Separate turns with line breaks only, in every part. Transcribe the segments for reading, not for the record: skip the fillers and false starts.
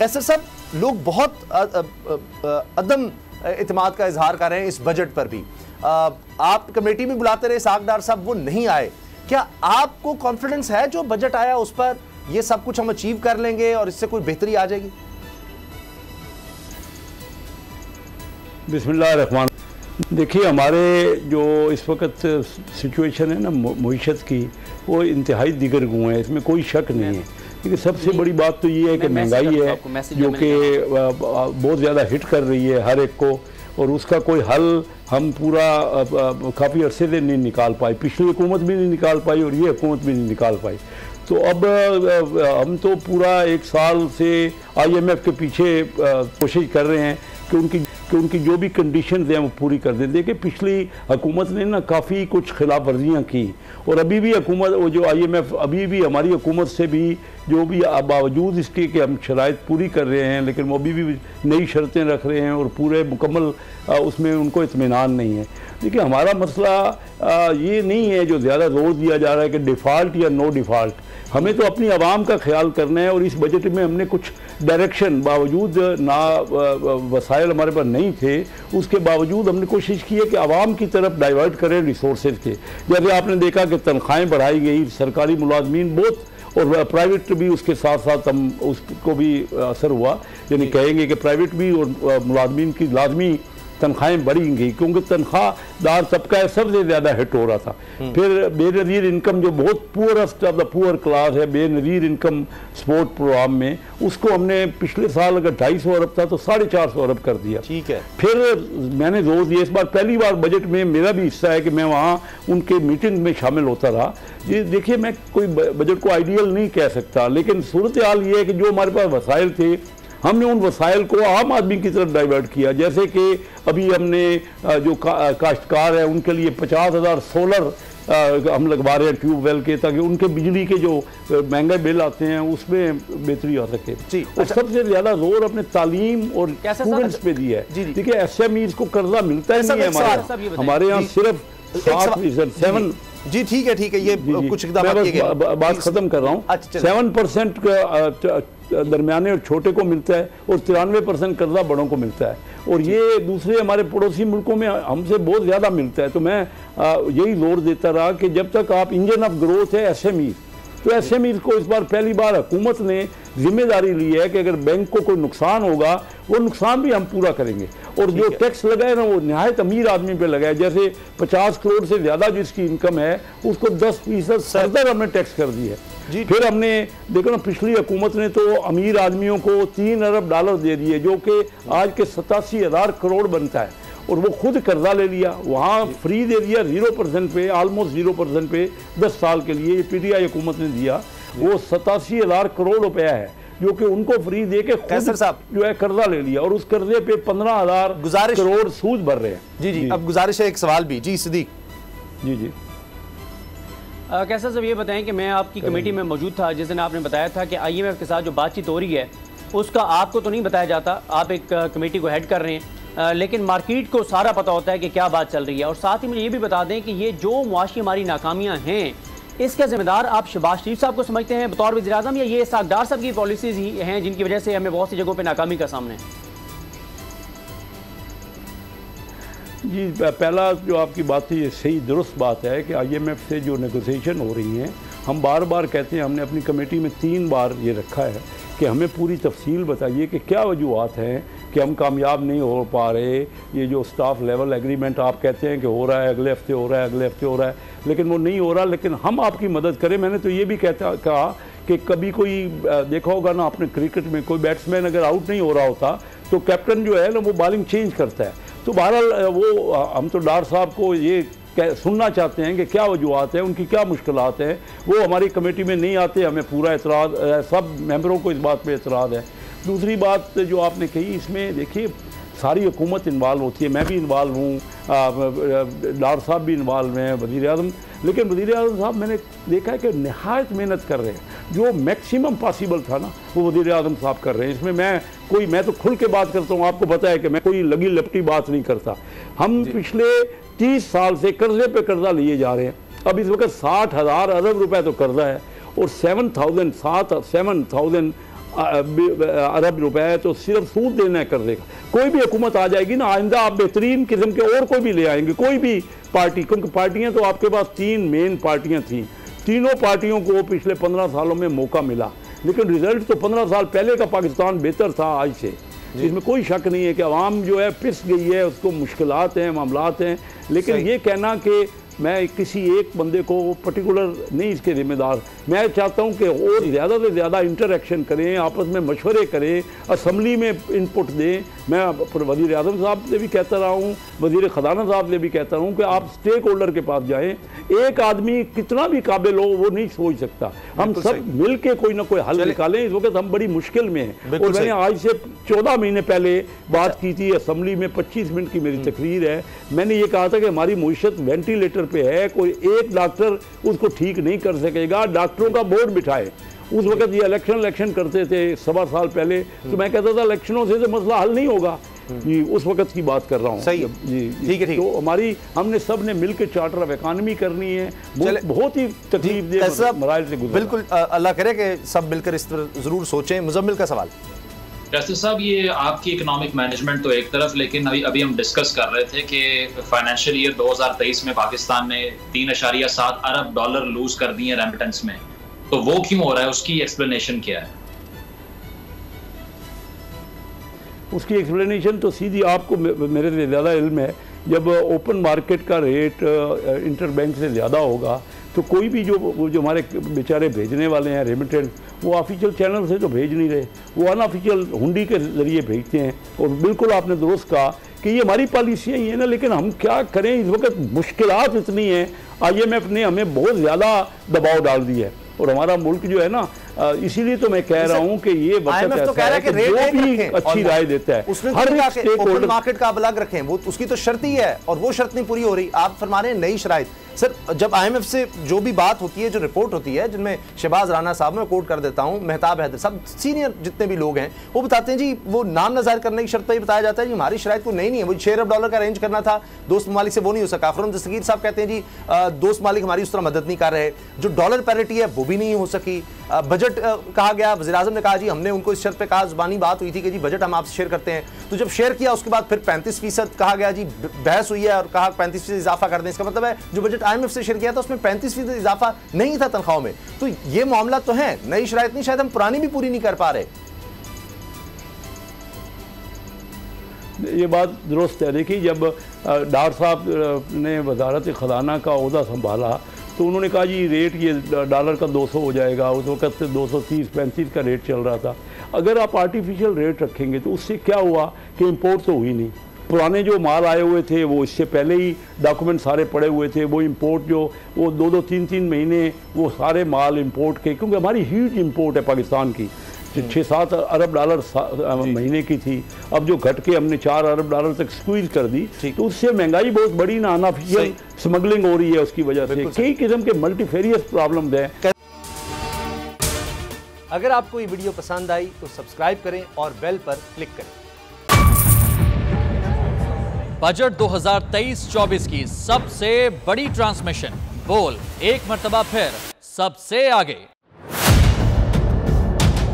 कैसर साहब, लोग बहुत अदम इत्मीनान का इजहार कर रहे हैं इस बजट पर भी। आप कमेटी में बुलाते रहे इसहाक डार साहब, वो नहीं आए। क्या आपको कॉन्फिडेंस है जो बजट आया उस पर ये सब कुछ हम अचीव कर लेंगे और इससे कोई बेहतरी आ जाएगी?
बिस्मिल्लाहिर्रहमान। देखिए, हमारे जो इस वक्त सिचुएशन है ना मईशत की, वो इंतहाई दिगर गु है, इसमें कोई शक नहीं है। लेकिन सबसे बड़ी बात तो ये है कि महंगाई है जो कि बहुत ज़्यादा हिट कर रही है हर एक को, और उसका कोई हल हम पूरा काफ़ी अरसे से नहीं निकाल पाए। पिछली हुकूमत भी नहीं निकाल पाई और ये हुकूमत भी नहीं निकाल पाई। तो अब हम तो पूरा एक साल से IMF के पीछे कोशिश कर रहे हैं कि उनकी जो भी कंडीशंस हैं वो पूरी कर दें। देखिए, पिछली हुकूमत ने ना काफ़ी कुछ खिलाफ वर्जियाँ की, और अभी भी हुकूमत, वो जो IMF अभी भी हमारी हुकूमत से भी जो भी बावजूद इसके कि हम शराइत पूरी कर रहे हैं, लेकिन वो अभी भी नई शर्तें रख रहे हैं और पूरे मुकम्मल उसमें उनको इत्मीनान नहीं है। देखिए, हमारा मसला ये नहीं है जो ज़्यादा जोर दिया जा रहा है कि डिफ़ॉल्ट या नो डिफ़ॉल्ट। हमें तो अपनी आवाम का ख्याल करना है, और इस बजट में हमने कुछ डायरेक्शन, बावजूद ना वसाइल हमारे पास नहीं थे, उसके बावजूद हमने कोशिश की है कि आवाम की तरफ डाइवर्ट करें रिसोर्सेज के। जैसे आपने देखा कि तनख्वाहें बढ़ाई गई, सरकारी मुलाजमीन बहुत, और प्राइवेट भी उसके साथ साथ हम उसको भी असर हुआ, यानी कहेंगे कि प्राइवेट भी और मुलाजमीन की लाजमी तनख्वाहें बढ़ेंगी, क्योंकि तनख्वाहदार तबका सबसे ज़्यादा हिट हो रहा था। फिर बेनज़ीर इनकम, जो बहुत poorest of the poor class है, बेनज़ीर इनकम सपोर्ट प्रोग्राम में, उसको हमने पिछले साल अगर 250 अरब था तो 450 अरब कर दिया।
ठीक है।
फिर मैंने जोर दिया, इस बार पहली बार बजट में मेरा भी हिस्सा है कि मैं वहाँ उनके मीटिंग में शामिल होता रहा। ये देखिए, मैं कोई बजट को आइडियल नहीं कह सकता, लेकिन सूरत हाल ये है कि जो हमारे पास वसाइल थे, हमने उन वसाइल को आम आदमी की तरफ डाइवर्ट किया। जैसे कि अभी हमने जो काश्तकार है उनके लिए 50,000 सोलर हम लगवा रहे हैं ट्यूबवेल के, ताकि उनके बिजली के जो महंगे बिल आते हैं उसमें बेहतरी आ सके। और सबसे ज़्यादा जोर अपने तालीम और स्टूडेंट्स पे दिया है। देखिए, SMEs को कर्जा मिलता ही नहीं है हमारे यहाँ, सिर्फ 7%।
जी ठीक है, ठीक है, ये कुछ
बात खत्म कर रहा हूँ। 7% दरमियाने और छोटे को मिलता है, और 93% कर्जा बड़ों को मिलता है, और ये दूसरे हमारे पड़ोसी मुल्कों में हमसे बहुत ज़्यादा मिलता है। तो मैं यही जोर देता रहा कि जब तक आप इंजन ऑफ ग्रोथ है SME, तो SME को इस बार पहली बार हुकूमत ने जिम्मेदारी ली है कि अगर बैंक को कोई नुकसान होगा वो नुकसान भी हम पूरा करेंगे। और जो टैक्स लगाए ना वो नहायत अमीर आदमी पे लगाए, जैसे 50 करोड़ से ज़्यादा जिसकी इनकम है उसको 10% फर्दर हमने टैक्स कर दी है। फिर हमने देखो ना, पिछली हुकूमत ने तो अमीर आदमियों को $3 अरब दे दिए, जो कि आज के 87,000 करोड़ बनता है, और वो खुद कर्जा ले लिया, वहाँ फ्री दे दिया 0% पे, ऑलमोस्ट 0% पे 10 साल के लिए। ये PTI हुकूमत ने दिया, वो 87,000 करोड़ रुपया है जो कि उनको फ्री दे के
कैसर साहब
जो है कर्जा ले लिया, और उस कर्जे पे 15,000 करोड़ सूद भर रहे हैं।
जी, अब गुजारिश है एक सवाल भी। जी सिद्दीक।
जी
कैसर साहब, ये बताएं कि मैं आपकी कमेटी में मौजूद था जिस दिन आपने बताया था कि IMF के साथ जो बातचीत हो रही है उसका आपको तो नहीं बताया जाता, आप एक कमेटी को हेड कर रहे हैं, लेकिन मार्केट को सारा पता होता है कि क्या बात चल रही है। और साथ ही मुझे ये भी बता दें कि ये जो मुआशी हमारी नाकामियाँ हैं, इसका जिम्मेदार आप शहबाज शरीफ साहब को समझते हैं बतौर वज़ीर आज़म, या ये इसहाक डार साहब की पॉलिसीज़ ही हैं जिनकी वजह से हमें बहुत सी जगहों पर नाकामी का सामना है?
जी, पहला जो आपकी बात है ये सही दुरुस्त बात है कि IMF से जो नेगोशिएशन हो रही हैं, हम बार बार कहते हैं, हमने अपनी कमेटी में 3 बार ये रखा है कि हमें पूरी तफसील बताइए कि क्या वजूहत हैं कि हम कामयाब नहीं हो पा रहे। ये जो स्टाफ लेवल एग्रीमेंट आप कहते हैं कि हो रहा है, अगले हफ्ते हो रहा है, अगले हफ्ते हो रहा है, लेकिन वो नहीं हो रहा, लेकिन हम आपकी मदद करें। मैंने तो ये भी कहा कि कभी कोई देखा होगा ना आपने, क्रिकेट में कोई बैट्समैन अगर आउट नहीं हो रहा होता तो कैप्टन जो है ना वो बॉलिंग चेंज करता है। तो बहरहाल वो हम तो डार साहब को ये सुनना चाहते हैं कि क्या वजूहत है, उनकी क्या मुश्किलात हैं। वो हमारी कमेटी में नहीं आते, हमें पूरा एतराज़, सब मेंबरों को इस बात पे एतराज़ है। दूसरी बात जो आपने कही, इसमें देखिए सारी हुकूमत इन्वॉल्व होती है, मैं भी इन्वॉल्व हूँ, डार साहब भी इन्वॉल्व हैं, वज़ीर आज़म, लेकिन वज़ीर आज़म साहब मैंने देखा है कि नहायत मेहनत कर रहे हैं। जो मैक्सिमम पॉसिबल था ना वो वज़ीर आज़म साहब कर रहे हैं। इसमें मैं तो खुल के बात करता हूँ, आपको पता है कि मैं कोई लगी लपटी बात नहीं करता। हम पिछले 30 साल से कर्जे पे कर्जा लिए जा रहे हैं। अब इस वक्त 60,000 अरब रुपए तो कर्जा है, और 7,000 अरब रुपए तो सिर्फ सूद देना कर देगा। कोई भी हुकूमत आ जाएगी ना, आइंदा आप बेहतरीन किस्म के और कोई भी ले आएंगे, कोई भी पार्टी, क्योंकि पार्टियां तो आपके पास 3 मेन पार्टियां थीं, तीनों पार्टियों को पिछले 15 सालों में मौका मिला, लेकिन रिजल्ट तो 15 साल पहले का पाकिस्तान बेहतर था आज से, इसमें कोई शक नहीं है कि आवाम जो है पिस गई है, उसको मुश्किलात हैं, मामलात हैं। लेकिन ये कहना कि मैं किसी एक बंदे को पर्टिकुलर नहीं इसके जिम्मेदार, मैं चाहता हूं कि और ज़्यादा से ज़्यादा इंटरेक्शन करें, आपस में मशवरे करें, असम्बली में इनपुट दें। मैं वज़ीर आज़म साहब से भी कहता रहा हूँ, वज़ीर ख़जाना साहब से भी कहता रहा हूँ कि आप स्टेक होल्डर के पास जाएँ। एक आदमी कितना भी काबिल हो वो नहीं सोच सकता, हम सब मिल के कोई ना कोई हल निकालें। इस वक्त हम बड़ी मुश्किल में हैं और मैंने आज से 14 महीने पहले बात की थी असम्बली में, 25 मिनट की मेरी तकरीर है, मैंने ये कहा था कि हमारी मुईशत वेंटिलेटर पे है, कोई एक डॉक्टर उसको ठीक नहीं कर सकेगा, डॉक्टरों का बोर्ड बिठाए। उस वक्त ये इलेक्शन करते थे 1.25 साल पहले, तो मैं कहता था इलेक्शनों से तो मसला हल नहीं होगा जी, उस वक्त की बात कर रहा हूँ।
सही
जी,
ठीक है।
तो हमने सब ने मिलकर चार्टर ऑफ इकोनॉमी करनी है, बहुत ही तकलीफ दे मराइल से गुजरना।
बिल्कुल, अल्लाह करे कि सब मिलकर इस पर जरूर सोचें। मुजम्मिल का सवाल।
जैसे साहब, ये आपकी इकोनॉमिक मैनेजमेंट तो एक तरफ, लेकिन अभी हम डिस्कस कर रहे थे कि फाइनेंशियल ईयर 2023 में पाकिस्तान ने 3.7 अरब डॉलर लूज कर दिए रेमिटेंस में, तो वो क्यों हो रहा है, उसकी एक्सप्लेनेशन क्या है?
उसकी एक्सप्लेनेशन तो सीधी आपको मेरे से ज़्यादा इल्म है। जब ओपन मार्केट का रेट इंटरबैंक से ज़्यादा होगा तो कोई भी जो हमारे बेचारे भेजने वाले हैं रेमिटेंट, वो ऑफिशियल चैनल से तो भेज नहीं रहे, वो अनऑफिशियल हुंडी के ज़रिए भेजते हैं। और बिल्कुल आपने दुरुस्त कहा कि ये हमारी पॉलिसियाँ ही हैं ना, लेकिन हम क्या करें, इस वक्त मुश्किलात इतनी हैं, IMF ने हमें बहुत ज़्यादा दबाव डाल दिया है और हमारा मुल्क जो है ना, इसीलिए तो मैं कह रहा हूं कि ये वक्त ऐसा है कि जो भी अच्छी राय देता है
हर ओपन मार्केट का आप अलग रखें, वो उसकी तो शर्त ही है और वो शर्त नहीं पूरी हो रही। आप फरमा रहे हैं नई शराइत। सर, जब IMF से जो भी बात होती है, जो रिपोर्ट होती है, जिनमें शहबाज राना साहब, मैं कोट कर देता हूं, मेहताब हैदर साहब, सीनियर जितने भी लोग हैं, वो बताते हैं जी, वो नाम न जाहिर करने की शर्त पर ही बताया जाता है जी हमारी शराइत को नहीं है, वो 6 अरब डॉलर का अरेंज करना था दोस्त ममालिक से, वो नहीं हो सका। फरम दस्तगीर साहब कहते हैं जी दोस्त ममालिक हमारी उस तरह मदद नहीं कर रहे, जो डॉलर पैरिटी है वो भी नहीं हो सकी। बजट कहा गया, वज़ीर आज़म ने कहा जी हमने उनको इस शर्त पे कहा, ज़बानी बात हुई थी कि जी बजट हम आपसे शेयर करते हैं, तो जब शेयर किया उसके बाद फिर 35% कहा गया जी, बहस हुई है और कहा 35% इजाफा कर दें। इसका मतलब है जो बजट IMF से शेयर किया था उसमें 35% इजाफा नहीं था तनख्वाहों में। तो ये मामला तो है, नई शराइत नहीं, शायद हम पुरानी भी पूरी नहीं कर पा रहे।
ये बात दुरुस्त है। देखिए, जब डार साहब ने वजारत ख़जाना का ओहदा संभाला तो उन्होंने कहा जी रेट ये डॉलर का 200 हो जाएगा, उस वक्त से 230-35 का रेट चल रहा था। अगर आप आर्टिफिशियल रेट रखेंगे तो उससे क्या हुआ कि इंपोर्ट तो हुई नहीं, पुराने जो माल आए हुए थे वो इससे पहले ही डॉक्यूमेंट सारे पड़े हुए थे, वो इंपोर्ट जो वो 2-2, 3-3 महीने वो सारे माल इंपोर्ट के, क्योंकि हमारी ह्यूज इंपोर्ट है पाकिस्तान की, 6-7 अरब डॉलर महीने की थी, अब जो घट के हमने 4 अरब डॉलर तक स्क्वीज कर दी, तो उससे महंगाई बहुत बड़ी ना, अनऑफिशियल स्मगलिंग हो रही है, उसकी वजह से कई किस्म के मल्टीफेरियस प्रॉब्लम हैं।
अगर आपको ये वीडियो पसंद आई तो सब्सक्राइब करें और बेल पर क्लिक करें।
बजट 2023-24 की सबसे बड़ी ट्रांसमिशन, बोल एक मर्तबा फिर सबसे आगे।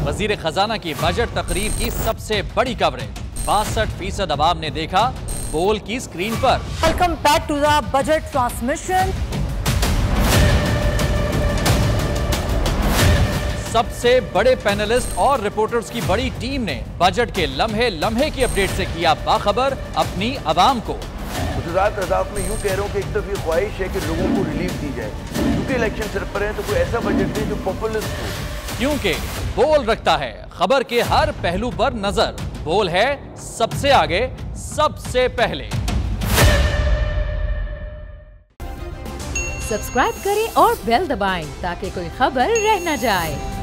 वजीर खजाना की बजट तकरीर की सबसे बड़ी कवरेज, 62% अवाम ने देखा बोल की स्क्रीन पर।
Welcome back to the budget transmission.
सबसे बड़े पैनलिस्ट और रिपोर्टर्स की बड़ी टीम ने बजट के लम्हे लम्हे की अपडेट से किया बाखबर अपनी आवाम को।
गुजरात अदालत में यूं कह रहा हूं कि एक तरफ ये ख्वाहिश है कि लोगों को रिलीफ दी जाए, क्योंकि इलेक्शन सिर पर है, तो कोई ऐसा बजट दे जो पॉपुलिस्ट हो,
क्योंकि बोल रखता है खबर के हर पहलू पर नजर। बोल है सबसे आगे, सबसे पहले।
सब्सक्राइब करें और बेल दबाएं ताकि कोई खबर रह न जाए।